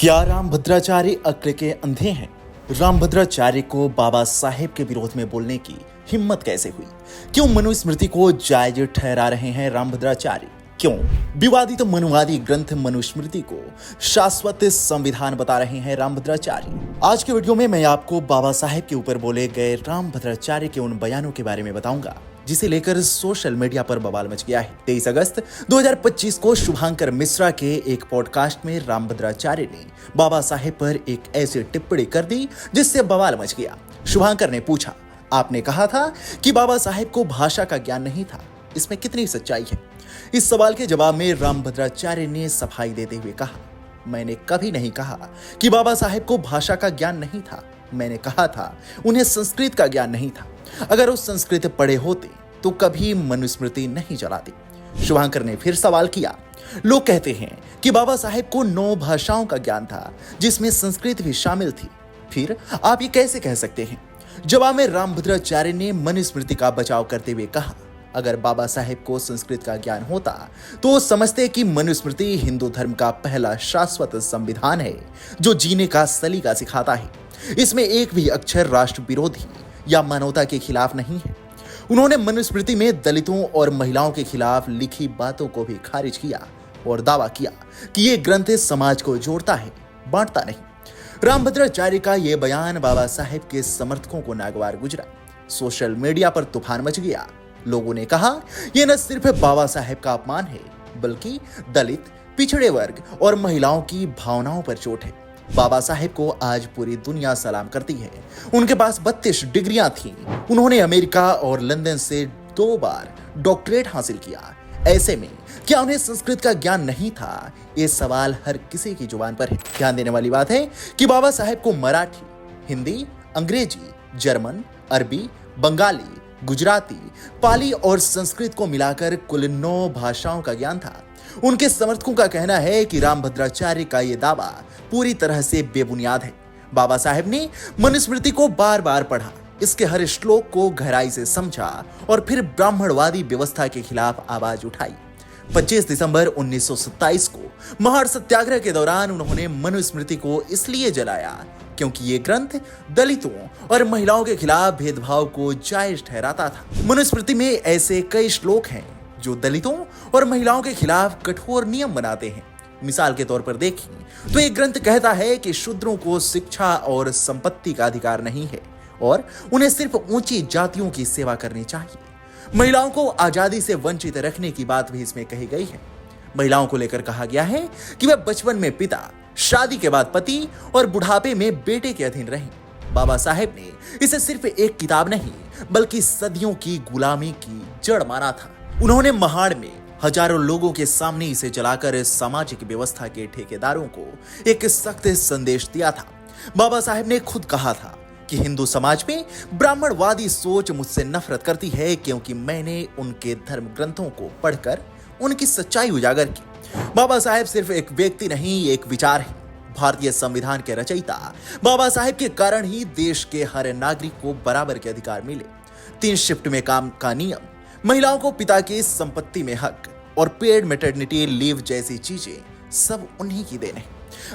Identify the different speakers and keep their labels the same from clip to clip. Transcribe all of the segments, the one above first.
Speaker 1: क्या रामभद्राचार्य अक्ल के अंधे हैं? रामभद्राचार्य को बाबा साहेब के विरोध में बोलने की हिम्मत कैसे हुई? क्यों मनुस्मृति को जायज ठहरा रहे हैं रामभद्राचार्य? क्यों विवादित मनुवादी ग्रंथ मनुस्मृति को शाश्वत संविधान बता रहे हैं रामभद्राचार्य? आज के वीडियो में मैं आपको बाबा साहेब के ऊपर बोले गए रामभद्राचार्य के उन बयानों के बारे में बताऊंगा जिसे लेकर सोशल मीडिया पर बवाल मच गया है। 23 अगस्त 2025 को शुभांकर मिश्रा के एक पॉडकास्ट में रामभद्राचार्य ने बाबा साहेब पर एक ऐसी टिप्पणी कर दी जिससे बवाल मच गया। शुभांकर ने पूछा, आपने कहा था कि बाबा साहेब को भाषा का ज्ञान नहीं था, इसमें कितनी सच्चाई है? इस सवाल के जवाब में रामभद्राचार्य ने सफाई देते हुए कहा, मैंने कभी नहीं कहा कि बाबा साहेब को भाषा का ज्ञान नहीं था। मैंने कहा था उन्हें संस्कृत का ज्ञान नहीं था। अगर वो संस्कृत पढ़े होते तो कभी मनुस्मृति नहीं चलाती। शुभांकर ने फिर सवाल किया, लोग कहते हैं कि बाबा साहेब को 9 भाषाओं का ज्ञान था जिसमें संस्कृत भी शामिल थी, फिर आप ये कैसे कह सकते हैं? जवाब में रामभद्राचार्य ने मनुस्मृति का बचाव करते हुए कहा, अगर बाबा साहेब को संस्कृत का ज्ञान होता तो वो समझते कि मनुस्मृति हिंदू धर्म का पहला शाश्वत संविधान है जो जीने का सलीका सिखाता है। इसमें एक भी अक्षर राष्ट्र विरोधी या मानवता के खिलाफ नहीं है। उन्होंने मनुस्मृति में दलितों और महिलाओं के खिलाफ लिखी बातों को भी खारिज किया और दावा किया कि ये ग्रंथ समाज को जोड़ता है, बांटता नहीं। रामभद्राचार्य का यह बयान बाबा साहेब के समर्थकों को नागवार गुजरा। सोशल मीडिया पर तूफान मच गया। लोगों ने कहा, यह न सिर्फ बाबा साहेब का अपमान है बल्कि दलित, पिछड़े वर्ग और महिलाओं की भावनाओं पर चोट है। बाबा साहेब को आज पूरी दुनिया सलाम करती है। उनके पास 32 डिग्रियां थीं। उन्होंने अमेरिका और लंदन से 2 बार डॉक्टरेट हासिल किया। ऐसे में क्या उन्हें संस्कृत का ज्ञान नहीं था? ये सवाल हर किसी की जुबान पर है। ध्यान देने वाली बात है कि बाबा साहेब को मराठी, हिंदी, अंग्रेजी, जर्मन, अरबी, बंगाली, गुजराती, पाली और संस्कृत को मिलाकर कुल 9 भाषाओं का ज्ञान था। उनके समर्थकों का कहना है कि रामभद्राचार्य का यह दावा पूरी तरह से बेबुनियाद है। बाबा साहेब ने मनुस्मृति को बार बार पढ़ा, इसके हर श्लोक को गहराई से समझा और फिर ब्राह्मणवादी व्यवस्था के खिलाफ आवाज उठाई। 25 दिसंबर 1927 को महार सत्याग्रह के दौरान उन्होंने मनुस्मृति को इसलिए जलाया क्योंकि ये ग्रंथ दलितों और महिलाओं के खिलाफ भेदभाव को जायज ठहराता था। मनुस्मृति में ऐसे कई श्लोक हैं जो दलितों और महिलाओं के खिलाफ कठोर नियम बनाते हैं। मिसाल के तौर पर देखें तो एक ग्रंथ कहता है कि शूद्रों को शिक्षा और संपत्ति का अधिकार नहीं है और उन्हें सिर्फ ऊंची जातियों की सेवा करनी चाहिए। महिलाओं को आजादी से वंचित रखने की बात भी इसमें कही गई है। महिलाओं को लेकर कहा गया है कि वे बचपन में पिता, शादी के बाद पति और बुढ़ापे में बेटे के अधीन रहें। बाबा साहेब ने इसे सिर्फ एक किताब नहीं बल्कि सदियों की गुलामी की जड़ माना था। उन्होंने महाड़ में हजारों लोगों के सामने इसे जलाकर सामाजिक व्यवस्था के ठेकेदारों को एक सख्त संदेश दिया था। बाबा साहेब ने खुद कहा था कि हिंदू समाज में ब्राह्मणवादी सोच मुझसे नफरत करती है क्योंकि मैंने उनके धर्म ग्रंथों को पढ़कर उनकी सच्चाई उजागर की। बाबा साहेब सिर्फ एक व्यक्ति नहीं, एक विचार है। भारतीय संविधान के रचयिता बाबा साहेब के कारण ही देश के हर नागरिक को बराबर के अधिकार मिले। 3 शिफ्ट में काम का नियम, महिलाओं को पिता की संपत्ति में हक और पेड मैटरनिटी लीव जैसी चीजें सब उन्हीं की देन है।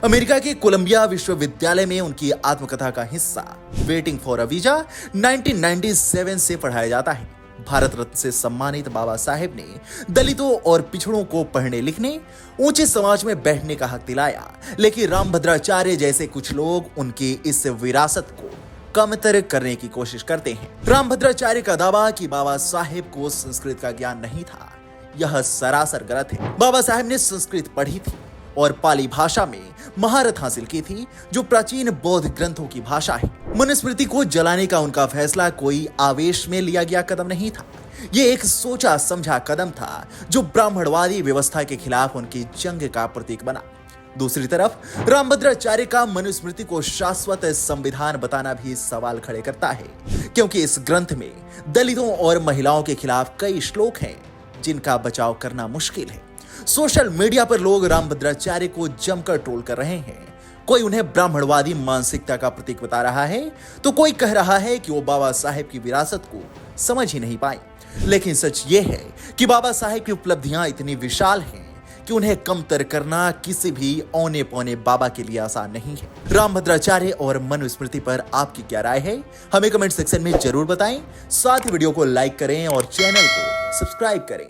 Speaker 1: अमेरिका के कोलंबिया विश्वविद्यालय में उनकी आत्मकथा का हिस्सा वेटिंग फॉर अ वीजा 1997 से पढ़ाया जाता है। भारत रत्न से सम्मानित बाबा साहेब ने दलितों और पिछड़ों को पढ़ने लिखने, ऊंचे समाज में बैठने का हक दिलाया, लेकिन रामभद्राचार्य जैसे कुछ लोग उनकी इस विरासत को कमतर करने की कोशिश करते हैं। रामभद्राचार्य का दावा कि बाबा साहेब को संस्कृत का ज्ञान नहीं था, यह सरासर गलत है। बाबा साहेब ने संस्कृत पढ़ी थी और पाली भाषा में महारत हासिल की थी जो प्राचीन बौद्ध ग्रंथों की भाषा है। मनुस्मृति को जलाने का उनका फैसला कोई आवेश में लिया गया कदम नहीं था। यह एक सोचा समझा कदम था जो ब्राह्मणवादी व्यवस्था के खिलाफ उनकी जंग का प्रतीक बना। दूसरी तरफ रामभद्राचार्य का मनुस्मृति को शाश्वत संविधान बताना भी सवाल खड़े करता है क्योंकि इस ग्रंथ में दलितों और महिलाओं के खिलाफ कई श्लोक हैं जिनका बचाव करना मुश्किल है। सोशल मीडिया पर लोग रामभद्राचार्य को जमकर ट्रोल कर रहे हैं। कोई उन्हें ब्राह्मणवादी मानसिकता का प्रतीक बता रहा है तो कोई कह रहा है कि वो बाबा साहेब की विरासत को समझ ही नहीं पाए। लेकिन सच ये है कि बाबा साहेब की उपलब्धियां इतनी विशाल हैं कि उन्हें कमतर करना किसी भी औने पौने बाबा के लिए आसान नहीं है। रामभद्राचार्य और मनुस्मृति पर आपकी क्या राय है, हमें कमेंट सेक्शन में जरूर बताएं। साथ ही वीडियो को लाइक करें और चैनल को सब्सक्राइब करें।